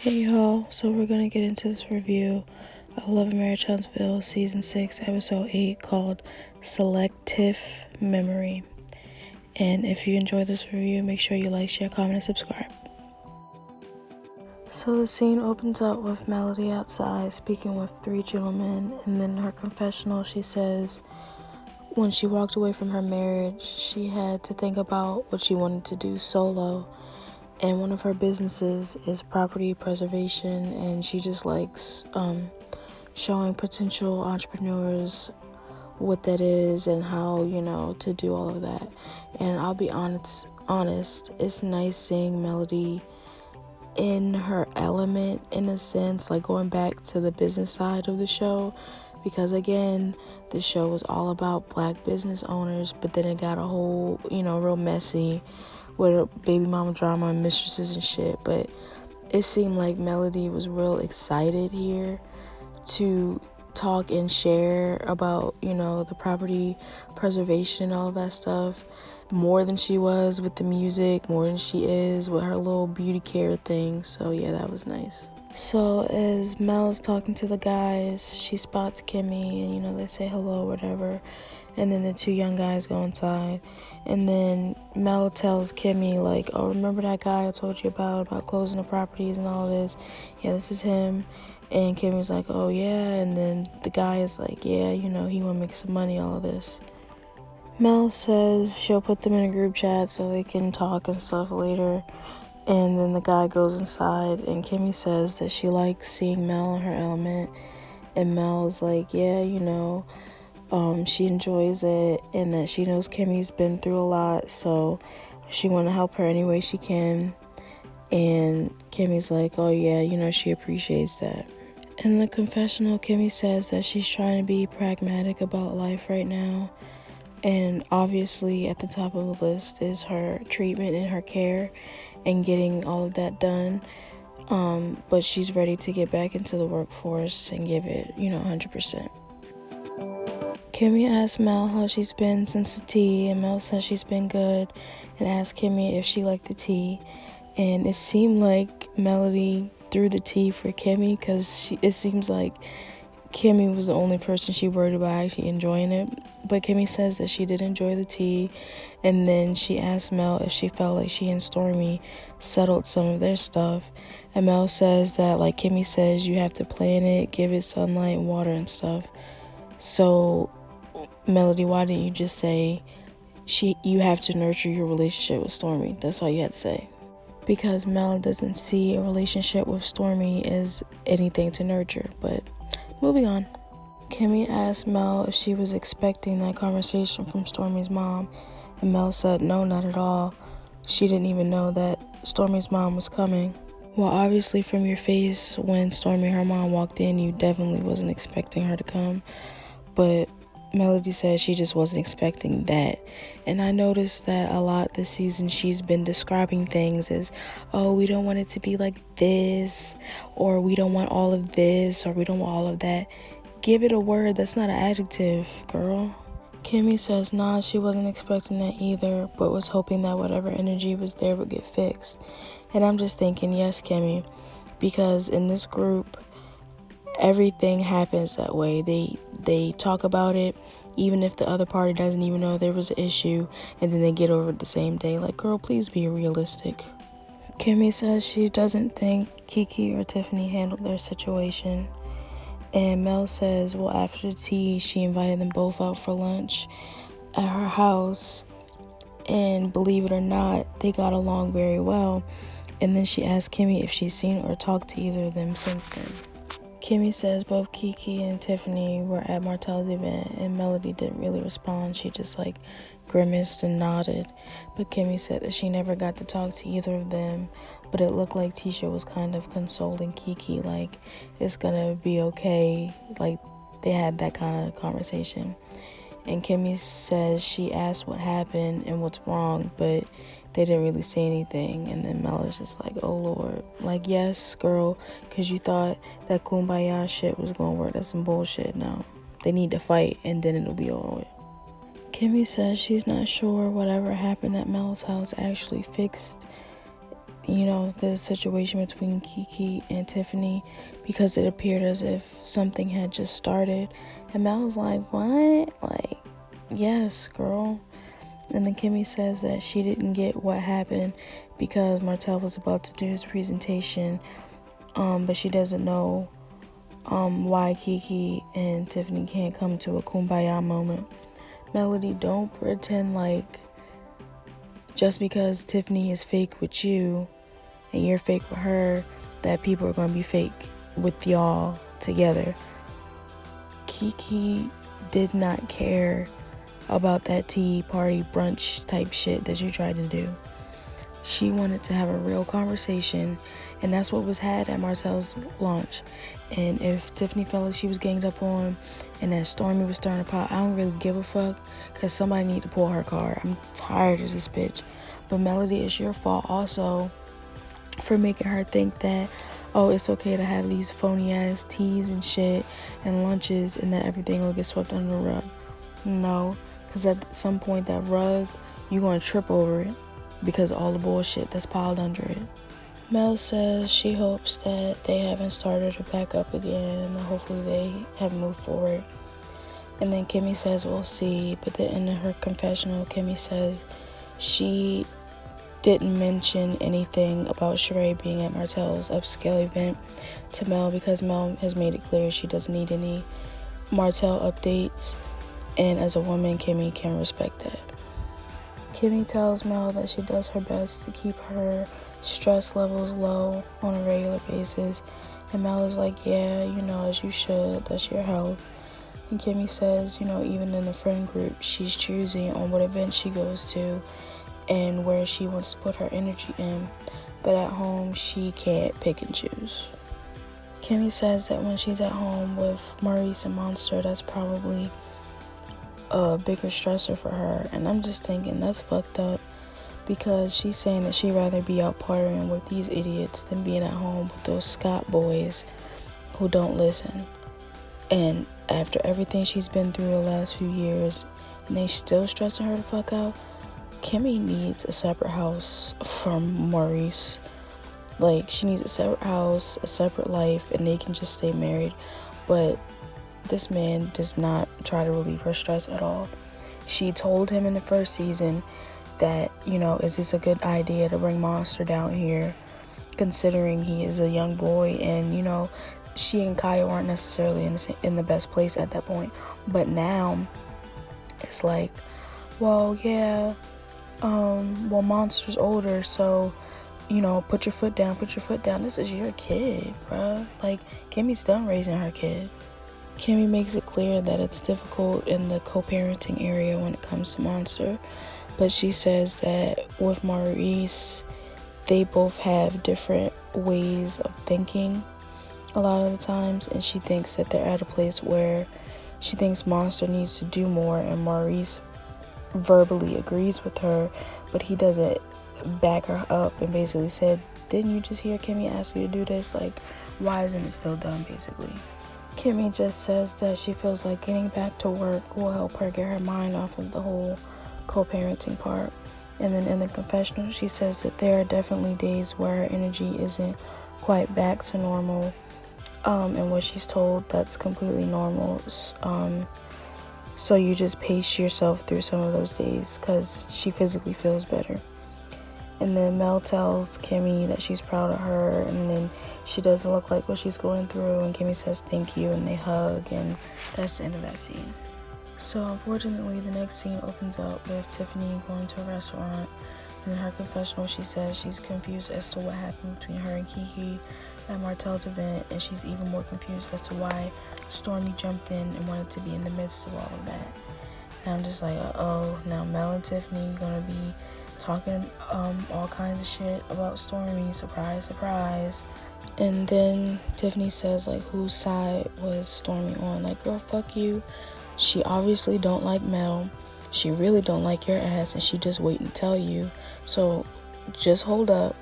Hey y'all, so we're gonna get into this review of Love and Marriage Huntsville Season 6, Episode 8 called Selec-Tiff Memory. And if you enjoy this review, make sure you like, share, comment, and subscribe. So the scene opens up with Melody outside speaking with three gentlemen, and then in her confessional she says when she walked away from her marriage, she had to think about what she wanted to do solo. And one of her businesses is property preservation, and she just likes showing potential entrepreneurs what that is and how, to do all of that. And I'll be honest, it's nice seeing Melody in her element, in a sense, like going back to the business side of the show, because again, the show was all about black business owners, but then it got a whole, real messy with baby mama drama and mistresses and shit. But it seemed like Melody was real excited here to talk and share about, the property preservation and all of that stuff, more than she was with the music, more than she is with her little beauty care thing. So yeah, that was nice. So as Mel's talking to the guys, she spots Kimmy and, they say hello, whatever. And then the two young guys go inside. And then Mel tells Kimmy, like, oh, remember that guy I told you about closing the properties and all this? Yeah, this is him. And Kimmy's like, oh, yeah. And then the guy is like, yeah, he want to make some money, all of this. Mel says she'll put them in a group chat so they can talk and stuff later. And then the guy goes inside, and Kimmy says that she likes seeing Mel in her element. And Mel's like, yeah, she enjoys it, and that she knows Kimmy's been through a lot, so she want to help her any way she can. And Kimmy's like, oh yeah, she appreciates that. In the confessional, Kimmy says that she's trying to be pragmatic about life right now, and obviously at the top of the list is her treatment and her care and getting all of that done. But she's ready to get back into the workforce and give it, 100%. Kimmy asked Mel how she's been since the tea, and Mel says she's been good, and asked Kimmy if she liked the tea. And it seemed like Melody threw the tea for Kimmy, because it seems like Kimmy was the only person she worried about actually enjoying it. But Kimmy says that she did enjoy the tea, and then she asked Mel if she felt like she and Stormy settled some of their stuff. And Mel says that, like Kimmy says, you have to plant it, give it sunlight and water and stuff. So, Melody, why didn't you just say you have to nurture your relationship with Stormy? That's all you had to say. Because Mel doesn't see a relationship with Stormy as anything to nurture. But moving on. Kimmy asked Mel if she was expecting that conversation from Stormy's mom, and Mel said no, not at all. She didn't even know that Stormy's mom was coming. Well, obviously from your face when Stormy, her mom, walked in, you definitely wasn't expecting her to come. But Melody said she just wasn't expecting that. And I noticed that a lot this season she's been describing things as, oh, we don't want it to be like this, or we don't want all of this, or we don't want all of that. Give it a word. That's not an adjective, girl. Kimmy says nah, she wasn't expecting that either, but was hoping that whatever energy was there would get fixed. And I'm just thinking, yes, Kimmy, because in this group, everything happens that way. They talk about it, even if the other party doesn't even know there was an issue, and then they get over it the same day. Like, girl, please be realistic. Kimmy says she doesn't think Kiki or Tiffany handled their situation. And Mel says, well, after the tea, she invited them both out for lunch at her house. And believe it or not, they got along very well. And then she asked Kimmy if she's seen or talked to either of them since then. Kimmy says both Kiki and Tiffany were at Martell's event, and Melody didn't really respond. She just grimaced and nodded. But Kimmy said that she never got to talk to either of them, but it looked like Tisha was kind of consoling Kiki, like it's gonna be okay. Like they had that kind of conversation. And Kimmy says she asked what happened and what's wrong, but they didn't really say anything. And then Mel is just like, oh Lord. Like, yes, girl, because you thought that kumbaya shit was going to work. That's some bullshit now. They need to fight, and then it'll be over with. Kimmy says she's not sure whatever happened at Mel's house actually fixed the situation between Kiki and Tiffany, because it appeared as if something had just started. And Mel was like, what? Like, yes, girl. And then Kimmy says that she didn't get what happened because Martell was about to do his presentation, but she doesn't know why Kiki and Tiffany can't come to a kumbaya moment. Melody, don't pretend like just because Tiffany is fake with you and you're fake with her, that people are going to be fake with y'all together. Kiki did not care about that tea party brunch type shit that you tried to do. She wanted to have a real conversation, and that's what was had at Martell's launch. And if Tiffany felt like she was ganged up on and that Stormy was stirring a pot, I don't really give a fuck, because somebody need to pull her card. I'm tired of this bitch. But Melody, it's your fault also for making her think that, oh, it's okay to have these phony ass teas and shit and lunches and that everything will get swept under the rug. No, because at some point that rug, you're going to trip over it because of all the bullshit that's piled under it. Mel says she hopes that they haven't started it back up again and that hopefully they have moved forward. And then Kimmy says we'll see, but then in her confessional, Kimmy says she didn't mention anything about Sheree being at Martell's upscale event to Mel because Mel has made it clear she doesn't need any Martell updates, and as a woman, Kimmy can respect that. Kimmy tells Mel that she does her best to keep her stress levels low on a regular basis, and Mel is like, yeah, as you should, that's your health. And Kimmy says, even in the friend group, she's choosing on what event she goes to and where she wants to put her energy in, but at home, she can't pick and choose. Kimmy says that when she's at home with Maurice and Monster, that's probably a bigger stressor for her, and I'm just thinking that's fucked up, because she's saying that she'd rather be out partying with these idiots than being at home with those Scott boys who don't listen. And after everything she's been through the last few years, and they still stressing her the fuck out, Kimmy needs a separate house from Maurice. Like, she needs a separate house, a separate life, and they can just stay married. But this man does not try to relieve her stress at all. She told him in the first season that, is this a good idea to bring Monster down here, considering he is a young boy, and, she and Kaya weren't necessarily in the best place at that point. But now, it's like, well, yeah, Monster's older, so, put your foot down. This is your kid, bruh. Like, Kimmy's done raising her kid. Kimmy makes it clear that it's difficult in the co-parenting area when it comes to Monster, but she says that with Maurice, they both have different ways of thinking a lot of the times, and she thinks that they're at a place where she thinks Monster needs to do more, and Maurice verbally agrees with her, but he doesn't back her up and basically said, didn't you just hear Kimmy ask you to do this? Like, why isn't it still done, basically? Kimmy just says that she feels like getting back to work will help her get her mind off of the whole co-parenting part. And then in the confessional, she says that there are definitely days where her energy isn't quite back to normal, and what she's told, that's completely normal. So you just pace yourself through some of those days because she physically feels better. And then Mel tells Kimmy that she's proud of her, and then she doesn't look like what she's going through, and Kimmy says thank you, and they hug, and that's the end of that scene. So unfortunately, the next scene opens up with Tiffany going to a restaurant, and in her confessional, she says she's confused as to what happened between her and Kiki at Martell's event, and she's even more confused as to why Stormy jumped in and wanted to be in the midst of all of that. And I'm just like, now Mel and Tiffany gonna be talking all kinds of shit about Stormy. Surprise, surprise. And then Tiffany says, like, whose side was Stormy on? Like, girl, fuck you. She obviously don't like Mel. She really don't like your ass, and she just waiting to tell you. So just hold up.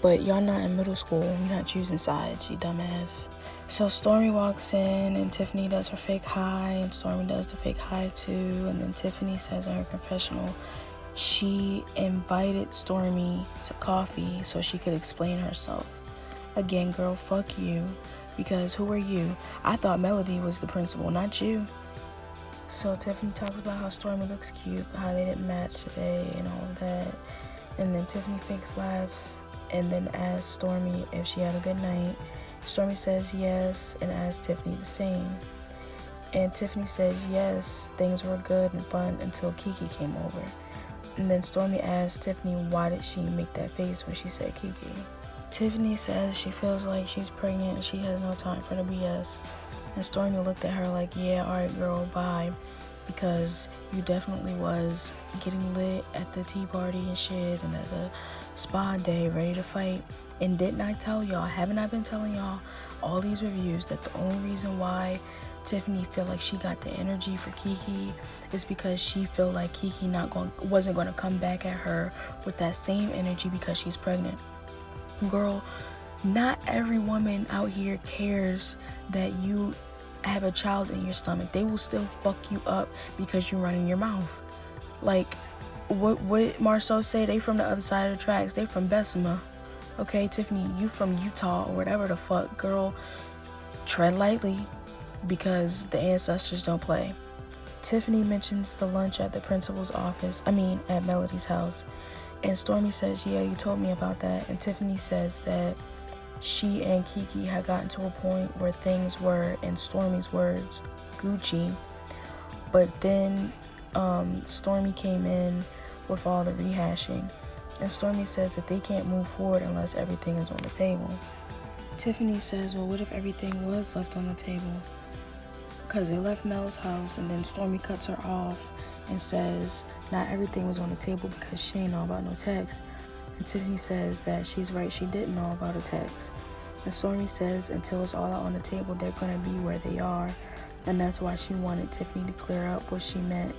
But y'all not in middle school. You're not choosing sides, you dumbass. So Stormy walks in, and Tiffany does her fake hi, and Stormy does the fake hi too. And then Tiffany says in her confessional she invited Stormy to coffee so she could explain herself. Again, girl, fuck you, because who are you? I thought Melody was the principal, not you. So Tiffany talks about how Stormy looks cute, how they didn't match today and all of that. And then Tiffany fakes laughs and then asks Stormy if she had a good night. Stormy says yes and asks Tiffany the same. And Tiffany says yes, things were good and fun until Kiki came over. And then Stormy asks Tiffany why did she make that face when she said Kiki. Tiffany says she feels like she's pregnant and she has no time for the BS. And Stormy looked at her like, yeah, alright girl, bye. Because you definitely was getting lit at the tea party and shit and at the spa day, ready to fight. And didn't I tell y'all, haven't I been telling y'all all these reviews that the only reason why Tiffany feel like she got the energy for Kiki is because she feel like Kiki wasn't going to come back at her with that same energy because she's pregnant. Girl, not every woman out here cares that you have a child in your stomach. They will still fuck you up because you run in your mouth. Like, what Marsau say? They from the other side of the tracks. They from Bessemer. Okay, Tiffany, you from Utah or whatever the fuck. Girl, tread lightly because the ancestors don't play. Tiffany mentions the lunch at the principal's office. At Melody's house. And Stormy says, yeah, you told me about that. And Tiffany says that she and Kiki had gotten to a point where things were, in Stormy's words, Gucci. But then Stormy came in with all the rehashing. And Stormy says that they can't move forward unless everything is on the table. Tiffany says, well, what if everything was left on the table? Because they left Mel's house, and then Stormy cuts her off and says not everything was on the table because she ain't know about no text. And Tiffany says that she's right, she didn't know about a text. And Stormy says until it's all out on the table, they're going to be where they are. And that's why she wanted Tiffany to clear up what she meant,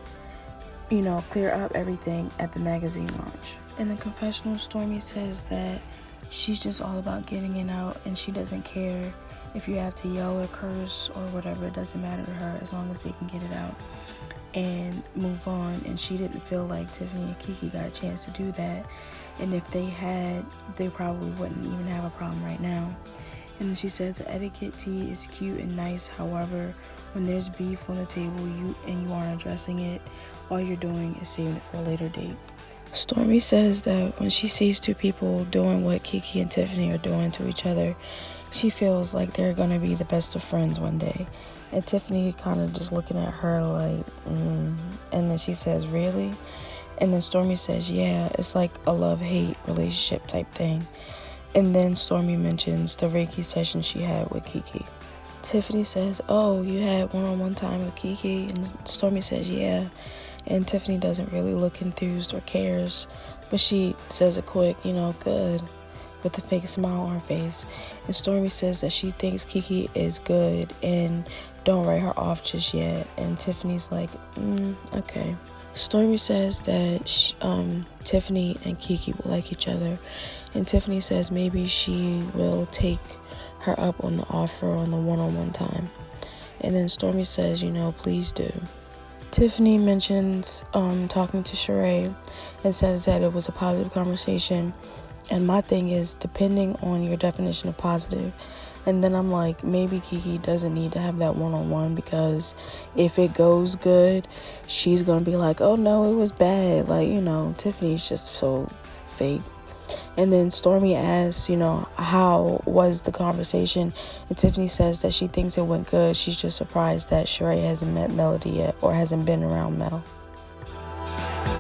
clear up everything at the magazine launch. In the confessional, Stormy says that she's just all about getting it out and she doesn't care if you have to yell or curse or whatever. It doesn't matter to her as long as they can get it out and move on. And she didn't feel like Tiffany and Kiki got a chance to do that. And if they had, they probably wouldn't even have a problem right now. And then she said the etiquette tea is cute and nice. However, when there's beef on the table you aren't addressing it, all you're doing is saving it for a later date. Stormy says that when she sees two people doing what Kiki and Tiffany are doing to each other, she feels like they're going to be the best of friends one day. And Tiffany kind of just looking at her like, And then she says, really? And then Stormy says, yeah, it's like a love-hate relationship type thing. And then Stormy mentions the Reiki session she had with Kiki. Tiffany says, oh, you had one-on-one time with Kiki? And Stormy says, yeah. And Tiffany doesn't really look enthused or cares, but she says a quick, good, with a fake smile on her face. And Stormy says that she thinks Kiki is good and don't write her off just yet. And Tiffany's like, okay. Stormy says that Tiffany and Kiki will like each other. And Tiffany says maybe she will take her up on the offer on the one-on-one time. And then Stormy says, please do. Tiffany mentions talking to Sheree and says that it was a positive conversation. And my thing is, depending on your definition of positive. And then I'm like, maybe Kiki doesn't need to have that one-on-one because if it goes good, she's going to be like, oh no, it was bad. Like, Tiffany's just so fake. And then Stormy asks, how was the conversation? And Tiffany says that she thinks it went good. She's just surprised that Sheree hasn't met Melody yet or hasn't been around Mel.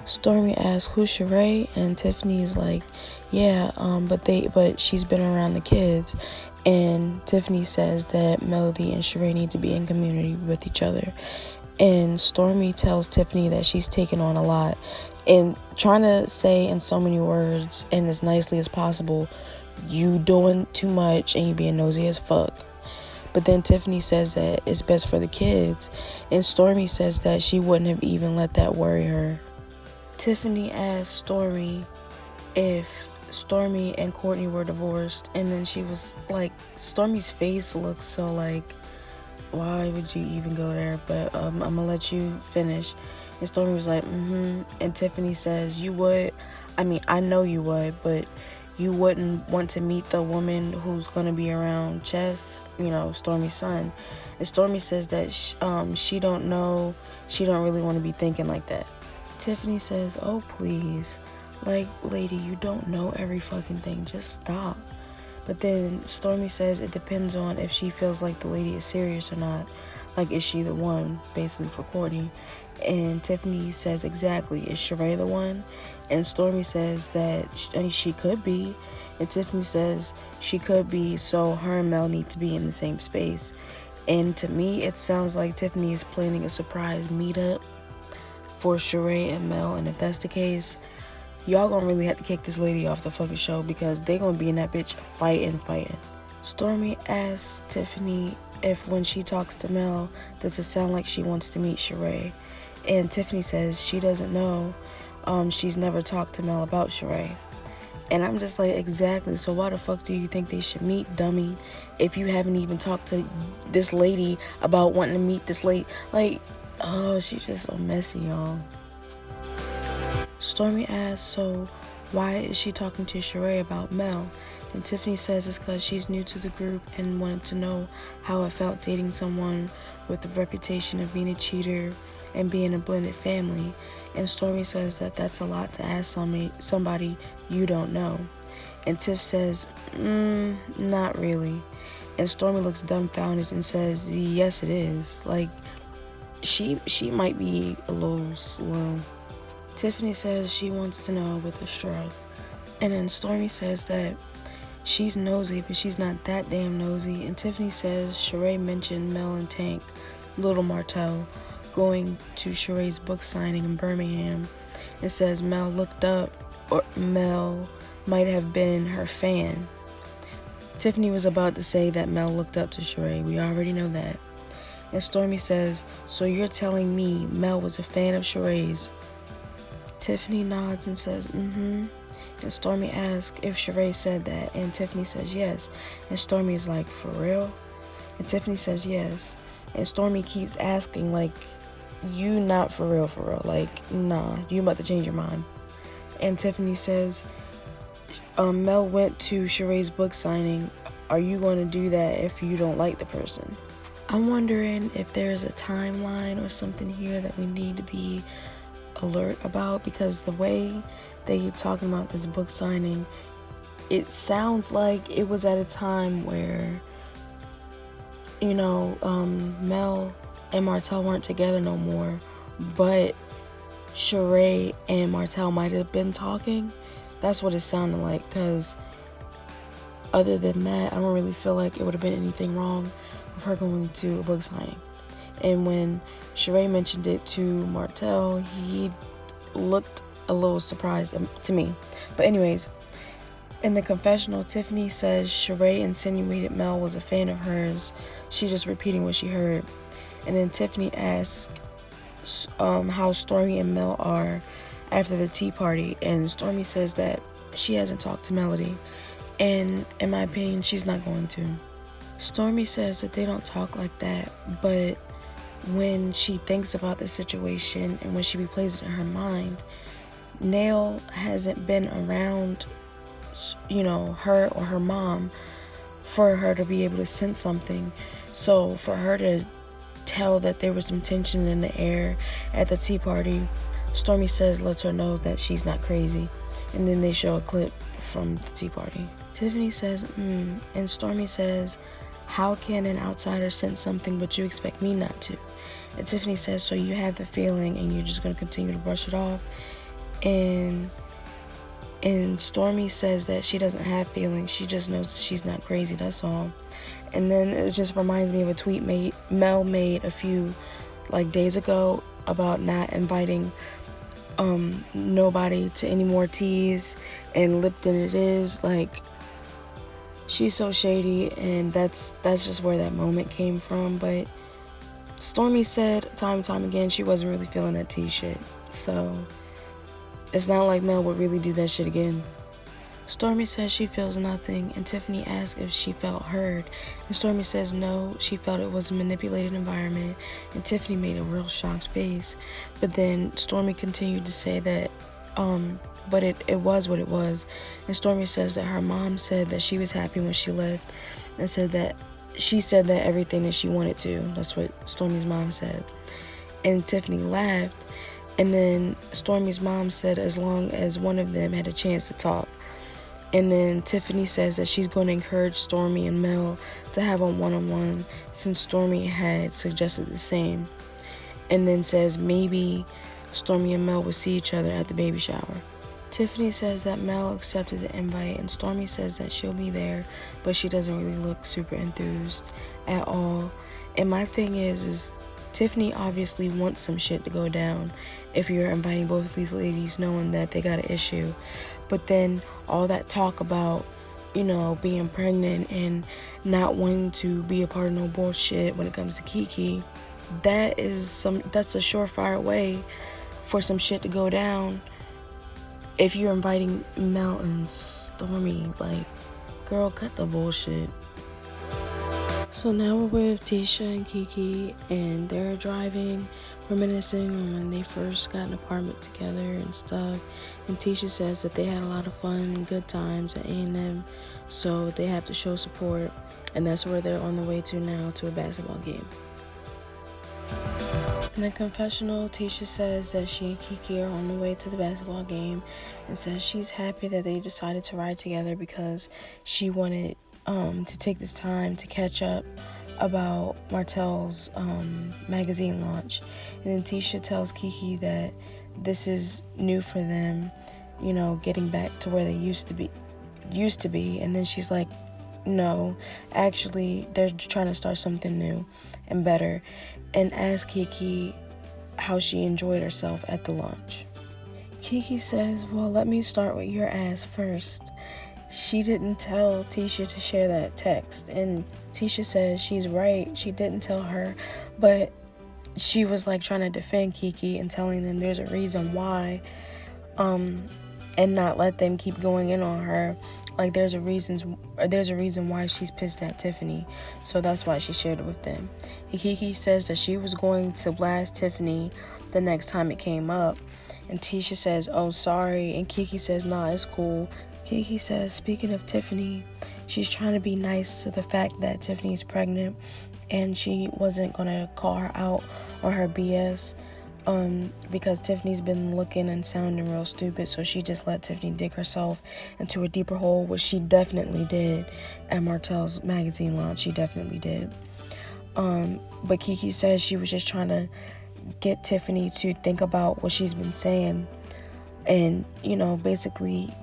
Stormy asks, who's Sheree? And Tiffany's like, yeah, but she's been around the kids. And Tiffany says that Melody and Sheree need to be in community with each other. And Stormy tells Tiffany that she's taken on a lot and trying to say in so many words and as nicely as possible, you doing too much and you being nosy as fuck. But then Tiffany says that it's best for the kids. And Stormy says that she wouldn't have even let that worry her. Tiffany asked Stormy if Stormy and Courtney were divorced. And then she was like, Stormy's face looks so like, why would you even go there? But I'm gonna let you finish. And Stormy was like, And Tiffany says, you would. I mean, I know you would, but you wouldn't want to meet the woman who's going to be around Chess, Stormy's son. And Stormy says that she don't know, she don't really want to be thinking like that. Tiffany says, oh, please. Like, lady, you don't know every fucking thing. Just stop. But then Stormy says it depends on if she feels like the lady is serious or not. Like, is she the one, basically, for Courtney? And Tiffany says, exactly, is Sheree the one? And Stormy says that she could be. And Tiffany says she could be, so her and Mel need to be in the same space. And to me, it sounds like Tiffany is planning a surprise meetup for Sheree and Mel. And if that's the case, y'all gonna really have to kick this lady off the fucking show, because they gonna be in that bitch fighting. Stormy asks Tiffany if when she talks to Mel, does it sound like she wants to meet Sheree? And Tiffany says she doesn't know. She's never talked to Mel about Sheree. And I'm just like, exactly. So why the fuck do you think they should meet, dummy? If you haven't even talked to this lady about wanting to meet this lady. Like, oh, she's just so messy, y'all. Stormy asks, so why is she talking to Sheree about Mel? And Tiffany says it's because she's new to the group and wanted to know how it felt dating someone with the reputation of being a cheater and being a blended family. And Stormy says that that's a lot to ask somebody you don't know. And Tiff says, not really. And Stormy looks dumbfounded and says, yes, it is. Like, she might be a little slow. Tiffany says she wants to know with a shrug. And then Stormy says that she's nosy, but she's not that damn nosy. And Tiffany says Sheree mentioned Mel and Tank, little Martell, going to Sheree's book signing in Birmingham, and says Mel looked up, or Mel might have been her fan. Tiffany was about to say that Mel looked up to Sheree. We already know that. And Stormy says, so you're telling me Mel was a fan of Sheree's? Tiffany nods and says, And Stormy asks if Sheree said that, and Tiffany says yes. And Stormy is like, for real? And Tiffany says yes. And Stormy keeps asking, like, you not for real, like, nah, you about to change your mind. And Tiffany says, Mel went to Sheree's book signing. Are you going to do that if you don't like the person? I'm wondering if there's a timeline or something here that we need to be alert about, because the way they keep talking about this book signing, it sounds like it was at a time where, Mel and Martell weren't together no more, but Sheree and Martell might have been talking. That's what it sounded like, because other than that, I don't really feel like it would have been anything wrong with her going to a book signing. And when Sheree mentioned it to Martell, he looked a little surprised to me. But anyways, in the confessional, Tiffany says Sheree insinuated Mel was a fan of hers. She's just repeating what she heard. And then Tiffany asks how Stormy and Mel are after the tea party. And Stormy says that she hasn't talked to Melody. And in my opinion, she's not going to. Stormy says that they don't talk like that, but when she thinks about the situation and when she replays it in her mind, Nail hasn't been around, her or her mom for her to be able to sense something. So for her to tell that there was some tension in the air at the tea party, Stormy says lets her know that she's not crazy. And then they show a clip from the tea party. Tiffany says, and Stormy says, how can an outsider sense something but you expect me not to? And Tiffany says, so you have the feeling and you're just going to continue to brush it off? And Stormy says that she doesn't have feelings. She just knows she's not crazy, that's all. And then it just reminds me of a tweet Mel made a few days ago about not inviting nobody to any more teas, and Lipton it is. Like, she's so shady, and that's just where that moment came from. But Stormy said time and time again she wasn't really feeling that tea shit. So it's not like Mel would really do that shit again. Stormy says she feels nothing, and Tiffany asks if she felt heard, and Stormy says no, she felt it was a manipulated environment, and Tiffany made a real shocked face. But then Stormy continued to say that, but it was what it was, and Stormy says that her mom said that she was happy when she left, and said that she said that everything that she wanted to. That's what Stormy's mom said. And Tiffany laughed, and then Stormy's mom said as long as one of them had a chance to talk. And then Tiffany says that she's going to encourage Stormy and Mel to have a one-on-one since Stormy had suggested the same. And then says maybe Stormy and Mel would see each other at the baby shower. Tiffany says that Mel accepted the invite, and Stormy says that she'll be there, but she doesn't really look super enthused at all. And my thing is Tiffany obviously wants some shit to go down if you're inviting both of these ladies knowing that they got an issue. But then all that talk about, being pregnant and not wanting to be a part of no bullshit when it comes to Kiki, that's a surefire way for some shit to go down if you're inviting Mel and Stormy. Like, girl, cut the bullshit. So now we're with Tisha and Kiki, and they're driving, reminiscing on when they first got an apartment together and stuff. And Tisha says that they had a lot of fun and good times at A&M, so they have to show support, and that's where they're on the way to now, to a basketball game. In the confessional, Tisha says that she and Kiki are on the way to the basketball game, and says she's happy that they decided to ride together because she wanted to take this time to catch up about Martell's magazine launch. And then Tisha tells Kiki that this is new for them, getting back to where they used to be. And then she's like, no, actually they're trying to start something new and better, and asks Kiki how she enjoyed herself at the launch. Kiki says, well, let me start with your ass first. She didn't tell Tisha to share that text, and Tisha says she's right, she didn't tell her, but she was like trying to defend Kiki and telling them there's a reason why, and not let them keep going in on her. Like, there's a reason why she's pissed at Tiffany, so that's why she shared it with them. And Kiki says that she was going to blast Tiffany the next time it came up, and Tisha says, oh, sorry, and Kiki says, nah, it's cool. Kiki says, speaking of Tiffany, she's trying to be nice to the fact that Tiffany's pregnant, and she wasn't gonna call her out on her BS, because Tiffany's been looking and sounding real stupid, so she just let Tiffany dig herself into a deeper hole, which she definitely did at Martell's magazine launch. She definitely did. But Kiki says she was just trying to get Tiffany to think about what she's been saying, and, basically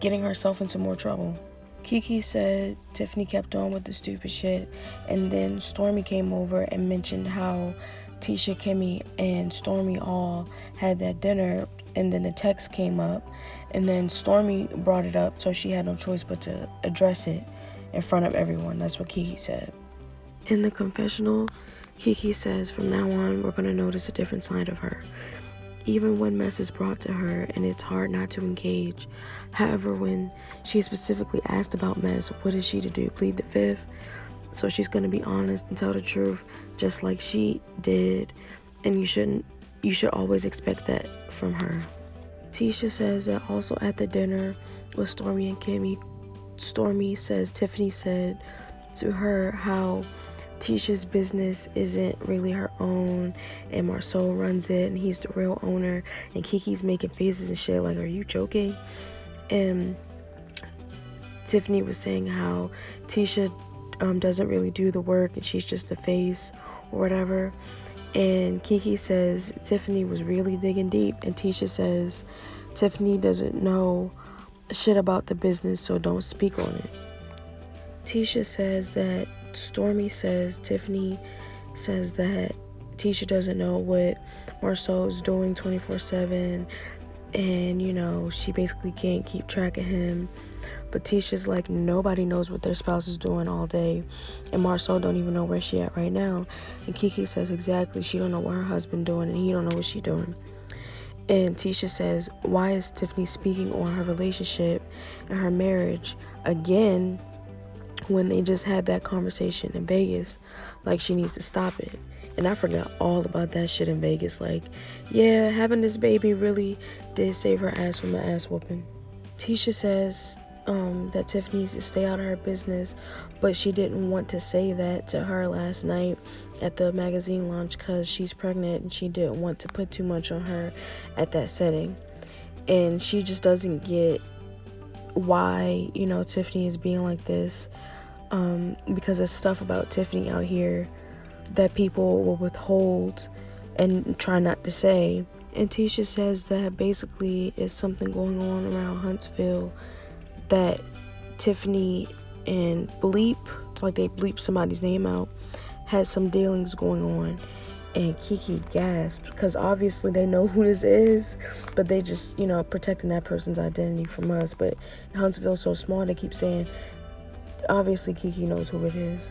getting herself into more trouble. Kiki said Tiffany kept on with the stupid shit, and then Stormy came over and mentioned how Tisha, Kimmy, and Stormy all had that dinner, and then the text came up, and then Stormy brought it up, so she had no choice but to address it in front of everyone. That's what Kiki said. In the confessional, Kiki says from now on we're going to notice a different side of her, even when mess is brought to her and it's hard not to engage. However, when she specifically asked about mess, what is she to do? Plead the fifth? So she's going to be honest and tell the truth just like she did, and you should always expect that from her. Tisha says that also at the dinner with Stormy and Kimmy, Stormy says Tiffany said to her how Tisha's business isn't really her own, and Marsau runs it, and he's the real owner, and Kiki's making faces and shit like, are you joking? And Tiffany was saying how Tisha doesn't really do the work, and she's just a face or whatever. And Kiki says Tiffany was really digging deep, and Tisha says Tiffany doesn't know shit about the business, so don't speak on it. Tisha says that Stormy says Tiffany says that Tisha doesn't know what Marsau is doing 24/7, and she basically can't keep track of him. But Tisha's like, nobody knows what their spouse is doing all day, and Marsau don't even know where she at right now. And Kiki says exactly, she don't know what her husband doing, and he don't know what she doing. And Tisha says, why is Tiffany speaking on her relationship and her marriage again when they just had that conversation in Vegas? Like, she needs to stop it. And I forgot all about that shit in Vegas. Like, yeah, having this baby really did save her ass from an ass whooping. Tisha says that Tiffany needs to stay out of her business, but she didn't want to say that to her last night at the magazine launch because she's pregnant and she didn't want to put too much on her at that setting. And she just doesn't get why, Tiffany is being like this, because there's stuff about Tiffany out here that people will withhold and try not to say. And Tisha says that basically it's something going on around Huntsville that Tiffany and Bleep, like they bleep somebody's name out, had some dealings going on. And Kiki gasped because obviously they know who this is, but they just, protecting that person's identity from us. But Huntsville's so small, they keep saying, obviously Kiki knows who it is.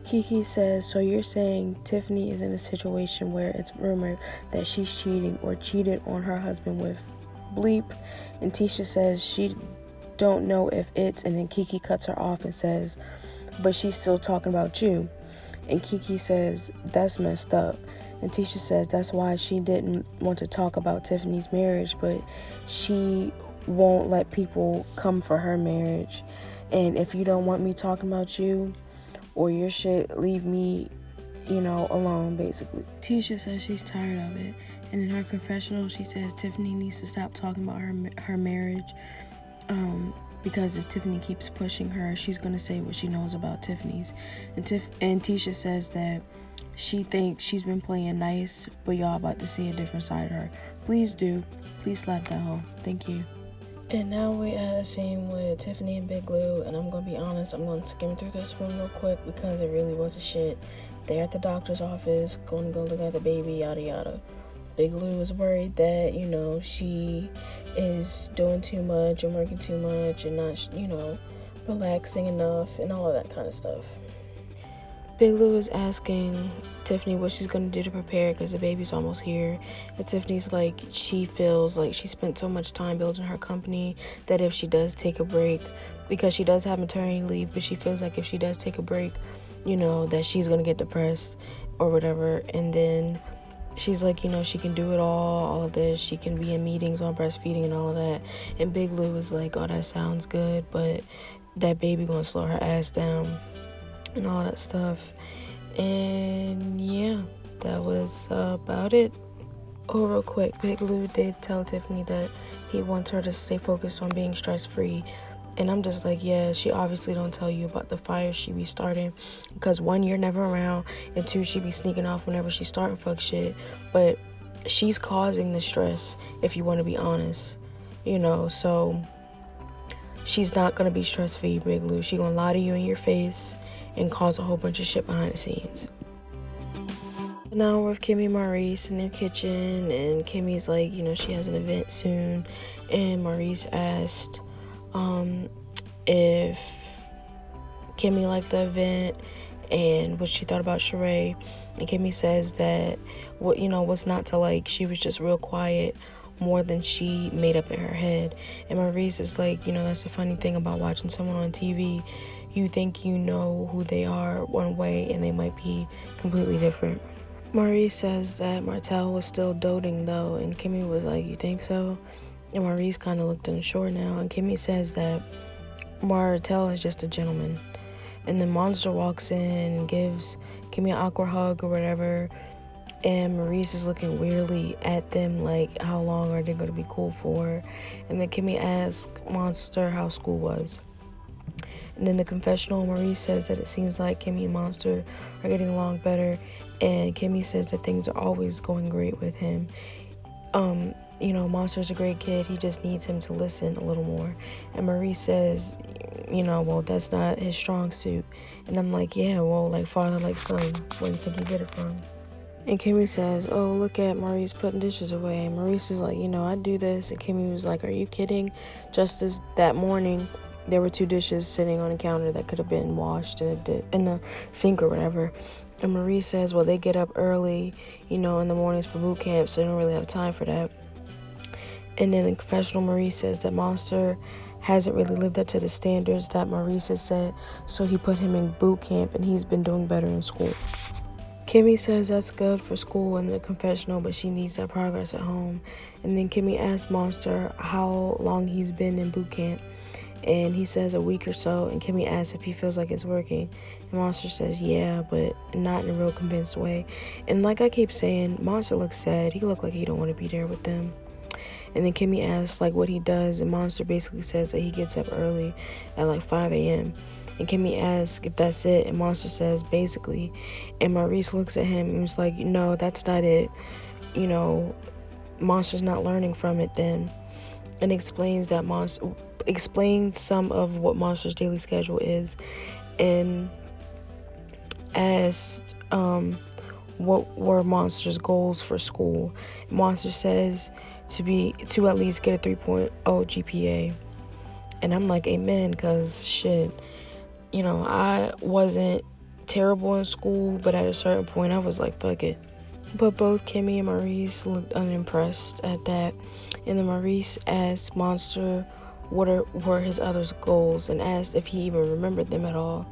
Kiki says, so you're saying Tiffany is in a situation where it's rumored that she's cheating or cheated on her husband with Bleep? And Tisha says she don't know if it's, and then Kiki cuts her off and says, but she's still talking about you. And Kiki says, that's messed up. And Tisha says that's why she didn't want to talk about Tiffany's marriage, but she won't let people come for her marriage. And if you don't want me talking about you or your shit, leave me, alone, basically. Tisha says she's tired of it. And in her confessional, she says Tiffany needs to stop talking about her marriage, because if Tiffany keeps pushing her, she's going to say what she knows about Tiffany's. And Tisha says that she thinks she's been playing nice, but y'all about to see a different side of her. Please do. Please slap that hoe. Thank you. And now we're at a scene with Tiffany and Big Lou, and I'm going to be honest, I'm going to skim through this one real quick because it really was a shit. They're at the doctor's office, going to go look at the baby, yada yada. Big Lou is worried that, she is doing too much and working too much and not, relaxing enough and all of that kind of stuff. Big Lou is asking Tiffany what she's going to do to prepare because the baby's almost here. And Tiffany's like, she feels like she spent so much time building her company that if she does take a break, because she does have maternity leave, but she feels like if she does take a break, that she's going to get depressed or whatever. And then she's like, she can do it all of this. She can be in meetings on breastfeeding and all of that. And Big Lou was like, oh, that sounds good, but that baby going to slow her ass down and all that stuff. And yeah, that was about it. Oh, real quick, Big Lou did tell Tiffany that he wants her to stay focused on being stress-free. And I'm just like, yeah, she obviously don't tell you about the fires she be starting. Because 1, you're never around, and 2, she be sneaking off whenever she starting fuck shit. But she's causing the stress, if you want to be honest. So she's not going to be stress-free, Big Lou. She going to lie to you in your face and cause a whole bunch of shit behind the scenes. Now we're with Kimmy and Maurice in their kitchen, and Kimmy's like, she has an event soon. And Maurice asked if Kimmy liked the event and what she thought about Sheree. And Kimmy says that what's not to like, she was just real quiet, more than she made up in her head. And Maurice is like, that's the funny thing about watching someone on TV. You think you know who they are one way and they might be completely different. Maurice says that Martell was still doting though, and Kimmy was like, you think so? And Maurice kind of looked unsure now, and Kimmy says that Martell is just a gentleman. And then Monster walks in and gives Kimmy an awkward hug or whatever, and Maurice is looking weirdly at them like, how long are they going to be cool for? And then Kimmy asks Monster how school was. And in the confessional, Maurice says that it seems like Kimmy and Monster are getting along better, and Kimmy says that things are always going great with him. Monster's a great kid, he just needs him to listen a little more. And Maurice says, well, that's not his strong suit. And I'm like, yeah, well, like father, like son, where do you think you get it from? And Kimmy says, oh, look at Maurice putting dishes away. And Maurice is like, I do this. And Kimmy was like, are you kidding? Just as that morning, there were 2 dishes sitting on the counter that could have been washed in the sink or whatever. And Maurice says, well, they get up early, in the mornings for boot camp, so they don't really have time for that. And then in confessional, Maurice says that Monster hasn't really lived up to the standards that Maurice has set, so he put him in boot camp and he's been doing better in school. Kimmy says that's good for school in the confessional, but she needs that progress at home. And then Kimmy asks Monster how long he's been in boot camp. And he says a week or so, and Kimmy asks if he feels like it's working. And Monster says, yeah, but not in a real convinced way. And like I keep saying, Monster looks sad. He looked like he don't want to be there with them. And then Kimmy asks, what he does, and Monster basically says that he gets up early at 5 a.m. And Kimmy asks if that's it, and Monster says, basically. And Maurice looks at him and was like, no, that's not it. Monster's not learning from it then. And explains some of what Monster's daily schedule is, and asked what were Monster's goals for school. Monster says to at least get a 3.0 GPA. And I'm like, amen, because shit, I wasn't terrible in school, but at a certain point I was like, fuck it. But both Kimmy and Maurice looked unimpressed at that. And then Maurice asked Monster what were his other goals and asked if he even remembered them at all.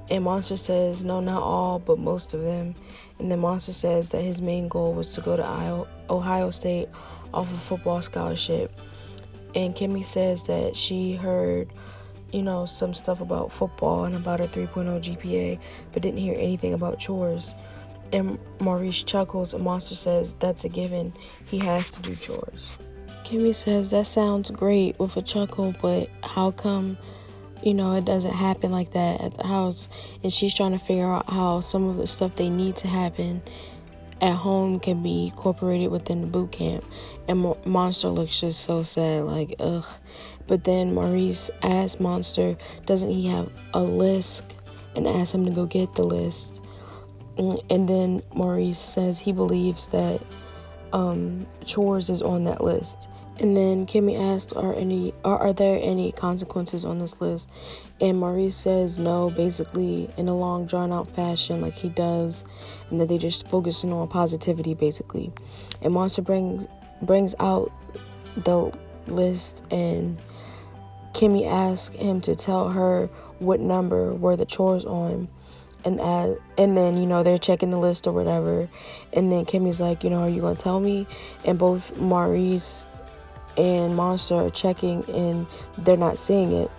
And Monster says, no, not all, but most of them. And then Monster says that his main goal was to go to Ohio State off a football scholarship. And Kimmy says that she heard, some stuff about football and about a 3.0 GPA, but didn't hear anything about chores. And Maurice chuckles, and Monster says that's a given. He has to do chores. Kimmy says that sounds great with a chuckle, but how come, it doesn't happen like that at the house? And she's trying to figure out how some of the stuff they need to happen at home can be incorporated within the boot camp. And Monster looks just so sad, like, ugh. But then Maurice asks Monster, doesn't he have a list? And asks him to go get the list. And then Maurice says he believes that chores is on that list. And then Kimmy asked, are there any consequences on this list? And Maurice says no, basically in a long drawn out fashion like he does, and that they just focusing on positivity basically. And Monster brings out the list, and Kimmy asks him to tell her what number were the chores on. And then, they're checking the list or whatever. And then Kimmy's like, are you going to tell me? And both Maurice and Monster are checking, and they're not seeing it.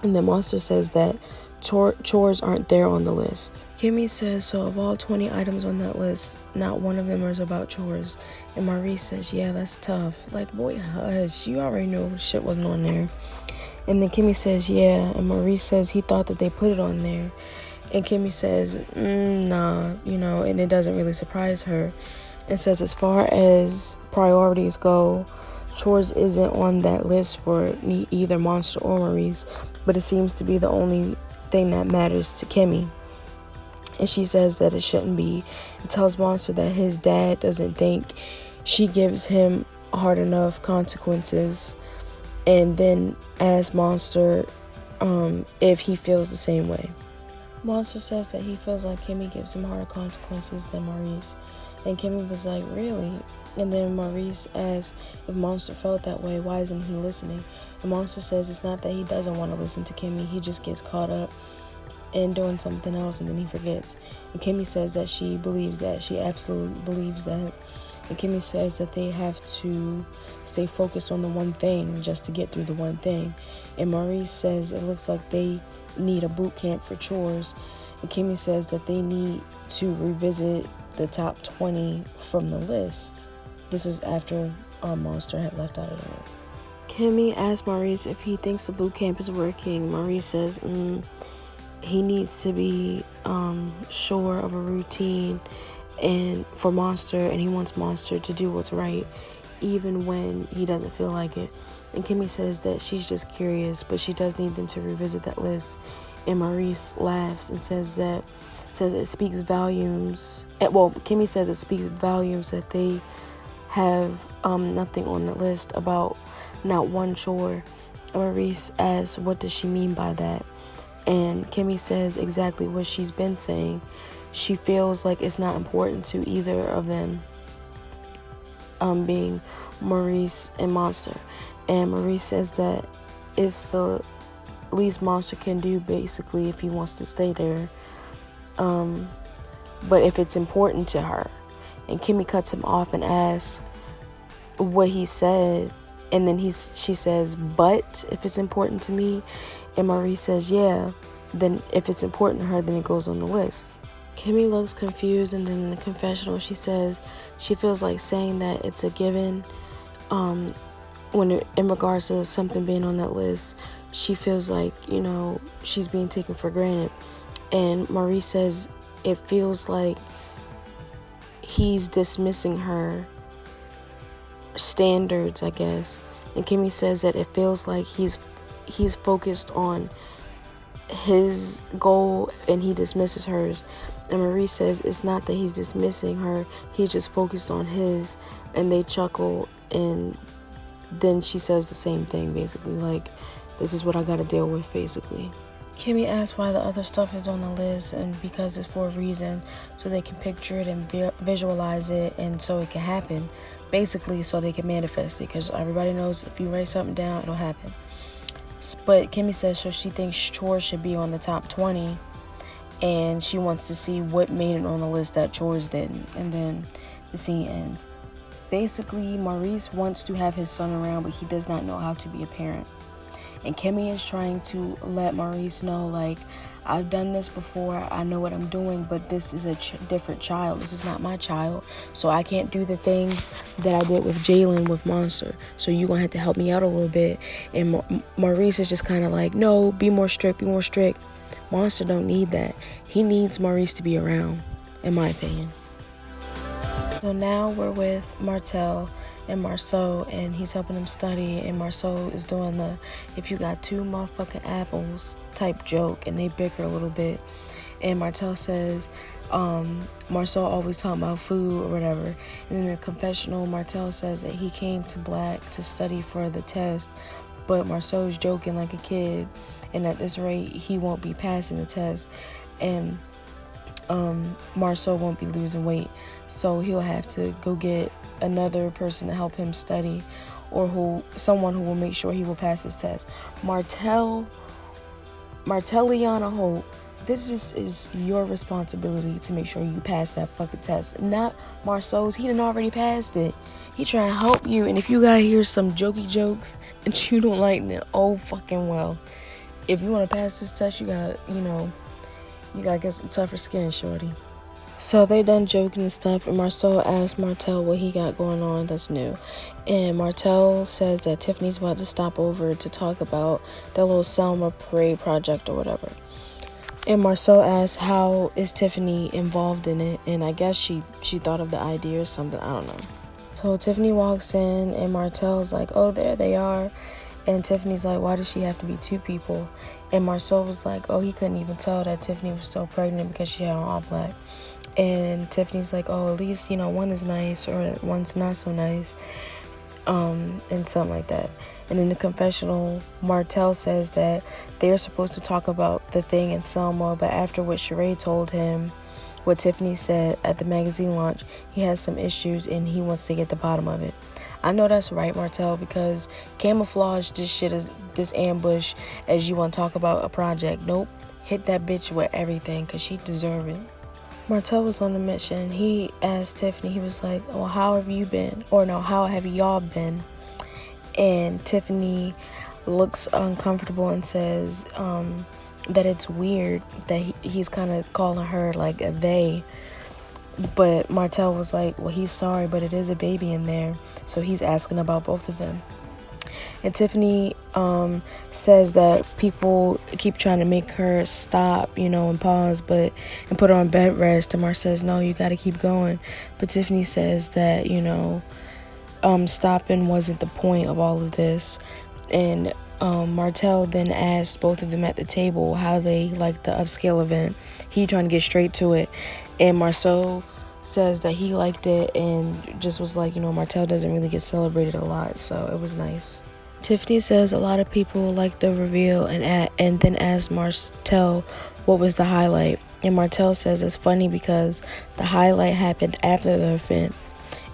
And then Monster says that chores aren't there on the list. Kimmy says, so of all 20 items on that list, not one of them is about chores. And Maurice says, yeah, that's tough. Like, boy, hush. You already knew shit wasn't on there. And then Kimmy says, yeah. And Maurice says he thought that they put it on there. And Kimmy says, nah, and it doesn't really surprise her. And says as far as priorities go, chores isn't on that list for either Monster or Maurice, but it seems to be the only thing that matters to Kimmy. And she says that it shouldn't be. It tells Monster that his dad doesn't think she gives him hard enough consequences, and then asks Monster if he feels the same way. Monster says that he feels like Kimmy gives him harder consequences than Maurice. And Kimmy was like, really? And then Maurice asks if Monster felt that way, why isn't he listening? And Monster says it's not that he doesn't want to listen to Kimmy, he just gets caught up in doing something else and then he forgets. And Kimmy says that she believes that, she absolutely believes that. And Kimmy says that they have to stay focused on the one thing just to get through the one thing. And Maurice says it looks like they need a boot camp for chores. And Kimmy says that they need to revisit the top 20 from the list. This is after Monster had left out of the room. Kimmy asks Maurice if he thinks the boot camp is working. Maurice says he needs to be sure of a routine and for Monster, and he wants Monster to do what's right even when he doesn't feel like it. And Kimmy says that she's just curious, but she does need them to revisit that list. And Maurice laughs and says it speaks volumes. Kimmy says it speaks volumes that they have nothing on the list about not one chore. Maurice asks, what does she mean by that? And Kimmy says exactly what she's been saying. She feels like it's not important to either of them, being Maurice and Monster. And Maurice says that it's the least Monster can do, basically, if he wants to stay there. But if it's important to her. And Kimmy cuts him off and asks what he said. And then she says, but if it's important to me. And Maurice says, yeah. Then if it's important to her, then it goes on the list. Kimmy looks confused, and then in the confessional she says she feels like saying that it's a given. In regards to something being on that list, she feels like, she's being taken for granted. And Maurice says it feels like he's dismissing her standards, I guess. And Kimmy says that it feels like he's focused on his goal and he dismisses hers. And Maurice says it's not that he's dismissing her, he's just focused on his. And they chuckle, and then she says the same thing, basically, like, this is what I gotta deal with, basically. Kimmy asks why the other stuff is on the list, and because it's for a reason, so they can picture it and visualize it, and so it can happen, basically, so they can manifest it, because everybody knows if you write something down, it'll happen. But Kimmy says so she thinks chores should be on the top 20, and she wants to see what made it on the list that chores didn't. And then the scene ends. Basically, Maurice wants to have his son around, but he does not know how to be a parent. And Kimmy is trying to let Maurice know, like, I've done this before, I know what I'm doing, but this is a different child. This is not my child. So I can't do the things that I did with Jalen with Monster. So you're going to have to help me out a little bit. And Maurice is just kind of like, no, be more strict, be more strict. Monster don't need that. He needs Maurice to be around, in my opinion. So now we're with Martell and Marsau, and he's helping him study, and Marsau is doing the if you got two motherfucking apples type joke, and they bicker a little bit. And Martell says Marsau always talking about food or whatever. And in a confessional, Martell says that he came to Black to study for the test, but Marsau's joking like a kid, and at this rate he won't be passing the test, and Marsau won't be losing weight, so he'll have to go get another person to help him study, or someone who will make sure he will pass his test. Martelliana Hope, this is your responsibility to make sure you pass that fucking test, not Marsau's. He done already passed it. He trying to help you, and if you gotta hear some jokey jokes and you don't like them, oh fucking well. If you want to pass this test, you gotta get some tougher skin, shorty. So they done joking and stuff, and Marsau asked Martell what he got going on that's new. And Martell says that Tiffany's about to stop over to talk about their little Selma parade project or whatever. And Marsau asks how is Tiffany involved in it, and I guess she thought of the idea or something, I don't know. So Tiffany walks in, and Martell's like, oh, there they are. And Tiffany's like, why does she have to be two people? And Marsau was like, oh, he couldn't even tell that Tiffany was still pregnant because she had on all black. And Tiffany's like, oh, at least, one is nice or one's not so nice, and something like that. And in the confessional, Martell says that they're supposed to talk about the thing in Selma, but after what Sheree told him, what Tiffany said at the magazine launch, he has some issues and he wants to get the bottom of it. I know that's right, Martell, because camouflage this shit as this ambush as you want to talk about a project. Nope, hit that bitch with everything because she deserve it. Martell was on a mission. He asked Tiffany, he was like, well, how have you been? Or no, how have y'all been? And Tiffany looks uncomfortable and says that it's weird that he's kind of calling her like a they. But Martell was like, well, he's sorry, but it is a baby in there. So he's asking about both of them. And Tiffany says that people keep trying to make her stop, and pause, and put her on bed rest. And Mar says, no, you got to keep going. But Tiffany says that, stopping wasn't the point of all of this. And Martell then asked both of them at the table how they liked the upscale event. He trying to get straight to it. And Marsau says that he liked it and just was like, Martell doesn't really get celebrated a lot, so it was nice. Tiffany says a lot of people liked the reveal and then asked Martell what was the highlight. And Martell says it's funny because the highlight happened after the event.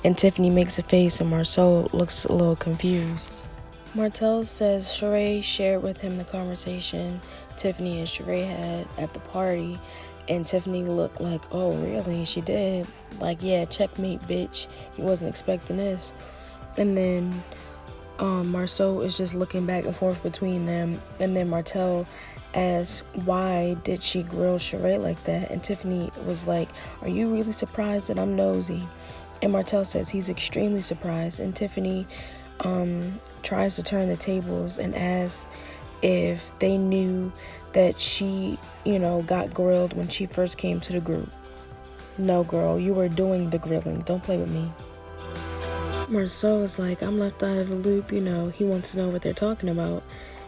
And Tiffany makes a face and Marsau looks a little confused. Martell says Sheree shared with him the conversation Tiffany and Sheree had at the party. And Tiffany looked like, oh really, she did? Like, yeah, checkmate, bitch. He wasn't expecting this. And then Marsau is just looking back and forth between them. And then Martell asks, why did she grill Sheree like that? And Tiffany was like, are you really surprised that I'm nosy? And Martell says he's extremely surprised. And Tiffany tries to turn the tables and asks if they knew that she, got grilled when she first came to the group. No, girl, you were doing the grilling. Don't play with me. Marsau is like, I'm left out of the loop, he wants to know what they're talking about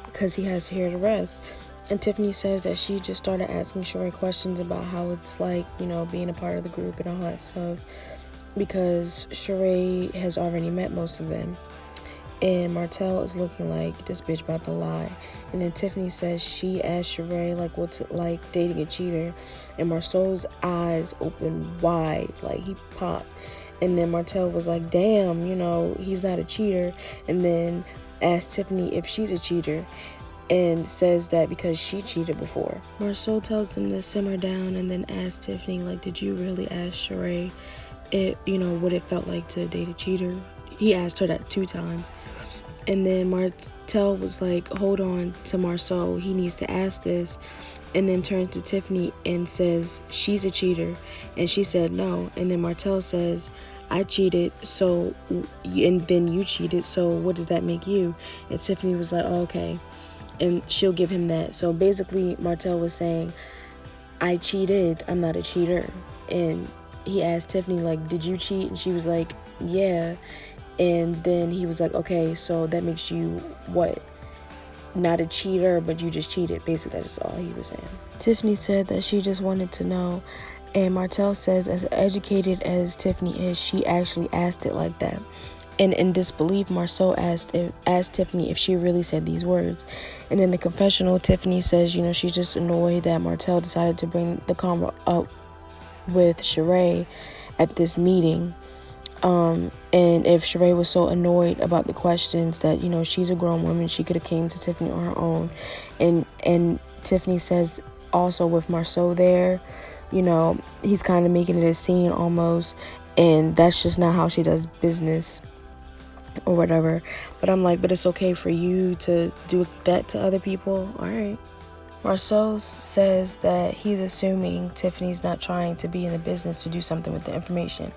because he has to hear the rest. And Tiffany says that she just started asking Sheree questions about how it's like, being a part of the group and all that stuff because Sheree has already met most of them. And Martell is looking like this bitch about to lie. And then Tiffany says she asked Sheree like what's it like dating a cheater. And Marsau's eyes open wide, like he popped. And then Martell was like, damn, he's not a cheater. And then asked Tiffany if she's a cheater and says that because she cheated before. Marsau tells them to simmer down and then asks Tiffany, like, did you really ask Sheree what it felt like to date a cheater? He asked her that 2 times. And then Martell was like, hold on to Marsau. He needs to ask this. And then turns to Tiffany and says, she's a cheater. And she said no. And then Martell says, I cheated, and then you cheated, so what does that make you? And Tiffany was like, oh, okay. And she'll give him that. So basically, Martell was saying, I cheated, I'm not a cheater. And he asked Tiffany, like, did you cheat? And she was like, yeah. And then he was like, okay, so that makes you what? Not a cheater, but you just cheated. Basically, that's all he was saying. Tiffany said that she just wanted to know. And Martell says, as educated as Tiffany is, she actually asked it like that. And in disbelief, Marsau asked Tiffany if she really said these words. And in the confessional, Tiffany says, she's just annoyed that Martell decided to bring the convo up with Sheree at this meeting. And if Sheree was so annoyed about the questions that, she's a grown woman, she could have came to Tiffany on her own. And Tiffany says also with Marsau there, he's kind of making it a scene almost. And that's just not how she does business or whatever. But I'm like, but it's okay for you to do that to other people. All right. Marsau says that he's assuming Tiffany's not trying to be in the business to do something with the information.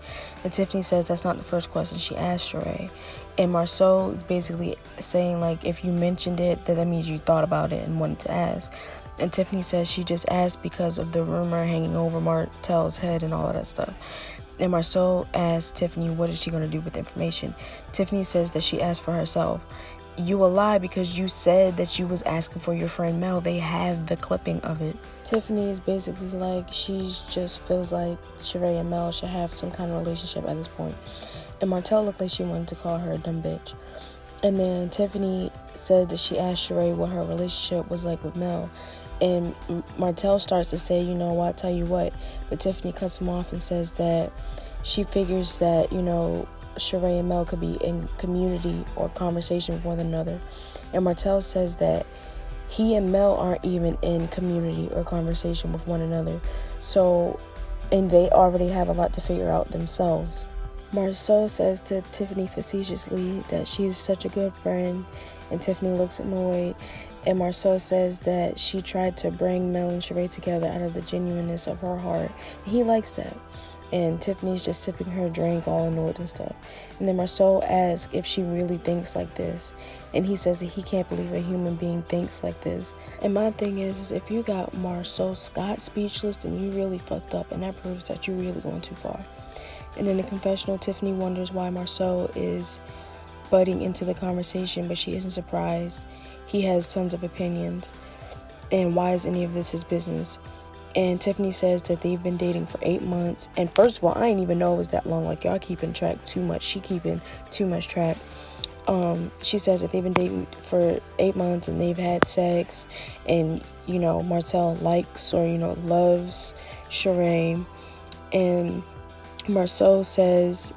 And Tiffany says that's not the first question she asked Sheree. And Marsau is basically saying, like, if you mentioned it, then that means you thought about it and wanted to ask. And Tiffany says she just asked because of the rumor hanging over Martell's head and all of that stuff. And Marsau asked Tiffany what is she going to do with the information. Tiffany says that she asked for herself. You a lie because you said that you was asking for your friend Mel. They have the clipping of it. Tiffany is basically like, she just feels like Sheree and Mel should have some kind of relationship at this point. And Martell looked like she wanted to call her a dumb bitch. And then Tiffany said that she asked Sheree what her relationship was like with Mel. And Martell starts to say, I'll tell you what. But Tiffany cuts him off and says that she figures that, Sheree and Mel could be in community or conversation with one another. And Martell says that he and Mel aren't even in community or conversation with one another. So, and they already have a lot to figure out themselves. Marsau says to Tiffany facetiously that she's such a good friend, and Tiffany looks annoyed. And Marsau says that she tried to bring Mel and Sheree together out of the genuineness of her heart. And he likes that. And Tiffany's just sipping her drink all annoyed and stuff. And then Marsau asks if she really thinks like this. And he says that he can't believe a human being thinks like this. And my thing is if you got Marsau Scott speechless, then you really fucked up. And that proves that you're really going too far. And in the confessional, Tiffany wonders why Marsau is butting into the conversation, but she isn't surprised. He has tons of opinions. And why is any of this his business? And Tiffany says that they've been dating for 8 months. And first of all, I didn't even know it was that long. Like, y'all keeping track too much. She keeping too much track. she says that they've been dating for 8 months and they've had sex, and Martell likes or loves Sheree. And Marsau says,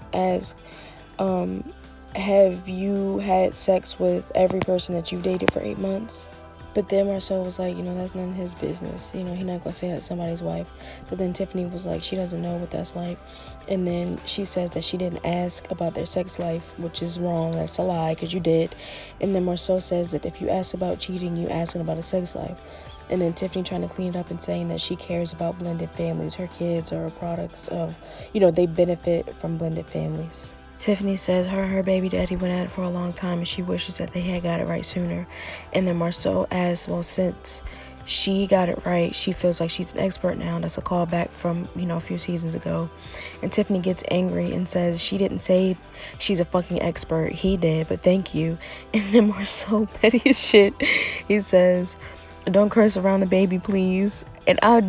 have you had sex with every person that you've dated for 8 months? But then Marsau was like, that's none of his business. He's not gonna say that to somebody's wife. But then Tiffany was like, she doesn't know what that's like. And then she says that she didn't ask about their sex life, which is wrong. That's a lie, because you did. And then Marsau says that if you ask about cheating, you asking about a sex life. And then Tiffany trying to clean it up and saying that she cares about blended families. Her kids are products of, they benefit from blended families. Tiffany says her baby daddy went at it for a long time and she wishes that they had got it right sooner. And then Marsau asks, well, since she got it right, she feels like she's an expert now. That's a callback from, a few seasons ago. And Tiffany gets angry and says she didn't say she's a fucking expert. He did, but thank you. And then Marsau, petty as shit, he says, don't curse around the baby, please. And I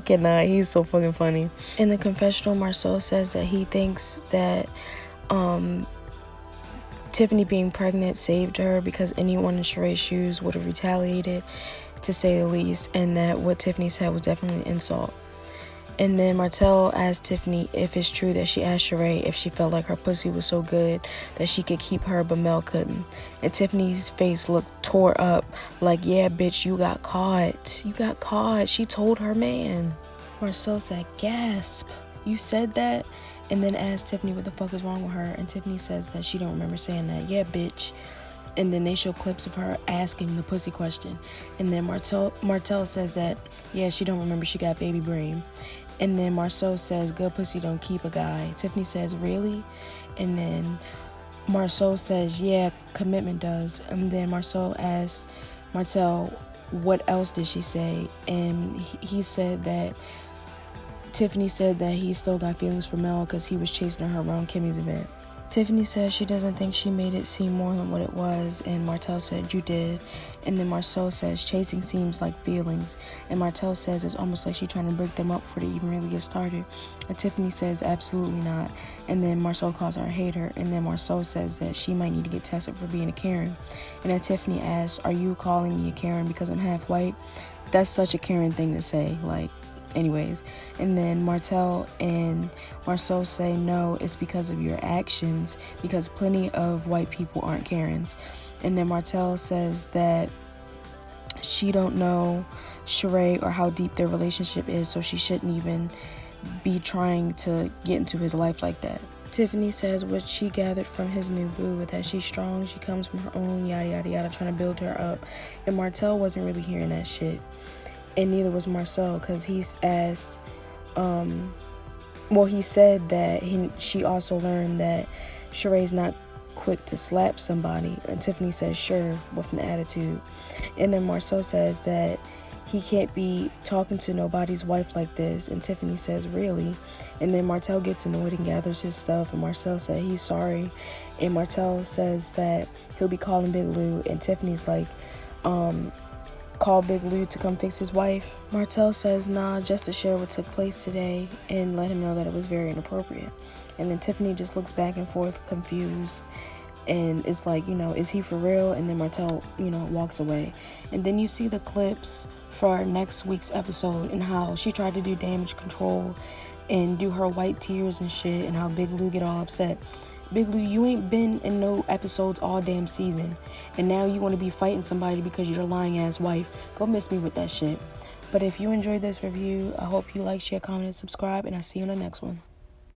cannot. He's so fucking funny. In the confessional, Marsau says that he thinks that Tiffany being pregnant saved her, because anyone in Sheree's shoes would have retaliated, to say the least, and that what Tiffany said was definitely an insult. And then Martell asked Tiffany if it's true that she asked Sheree if she felt like her pussy was so good that she could keep her but Mel couldn't. And Tiffany's face looked tore up, like, yeah, bitch, you got caught. You got caught. She told her man. Marsau said, gasp, you said that? And then asked Tiffany what the fuck is wrong with her. And Tiffany says that she don't remember saying that. Yeah, bitch. And then they show clips of her asking the pussy question. And then Martell says that, yeah, she don't remember she got baby brain. And then Marsau says, good pussy don't keep a guy. Tiffany says, really? And then Marsau says, yeah, commitment does. And then Marsau asks Martell, what else did she say? And he said that Tiffany said that he still got feelings for Mel because he was chasing her around Kimmy's event. Tiffany says she doesn't think she made it seem more than what it was, and Martell said, you did. And then Marsau says chasing seems like feelings, and Martell says it's almost like she's trying to break them up before they even really get started. And Tiffany says absolutely not. And then Marsau calls her a hater, and then Marsau says that she might need to get tested for being a Karen. And then Tiffany asks, are you calling me a Karen because I'm half white? That's such a Karen thing to say, anyways. And then Martell and Marsau say, no, it's because of your actions, because plenty of white people aren't Karens. And then Martell says that she don't know Sheree or how deep their relationship is, so she shouldn't even be trying to get into his life like that. Tiffany says what she gathered from his new boo, that she's strong, she comes from her own, yada yada yada, trying to build her up. And Martell wasn't really hearing that shit. And neither was Marsau, because he's asked, he said that she also learned that Sheree's not quick to slap somebody. And Tiffany says, sure, with an attitude. And then Marsau says that he can't be talking to nobody's wife like this. And Tiffany says, really? And then Martell gets annoyed and gathers his stuff. And Marsau said he's sorry. And Martell says that he'll be calling Big Lou. And Tiffany's like, call Big Lou to come fix his wife. Martell says, nah, just to share what took place today and let him know that it was very inappropriate. And then Tiffany just looks back and forth confused, and it's like, is he for real? And then Martell, walks away. And then you see the clips for next week's episode and how she tried to do damage control and do her white tears and shit, and how Big Lou get all upset. Big Lou, you ain't been in no episodes all damn season, and now you want to be fighting somebody because you're a lying ass wife. Go miss me with that shit. But if you enjoyed this review, I hope you like, share, comment, and subscribe, and I'll see you in the next one.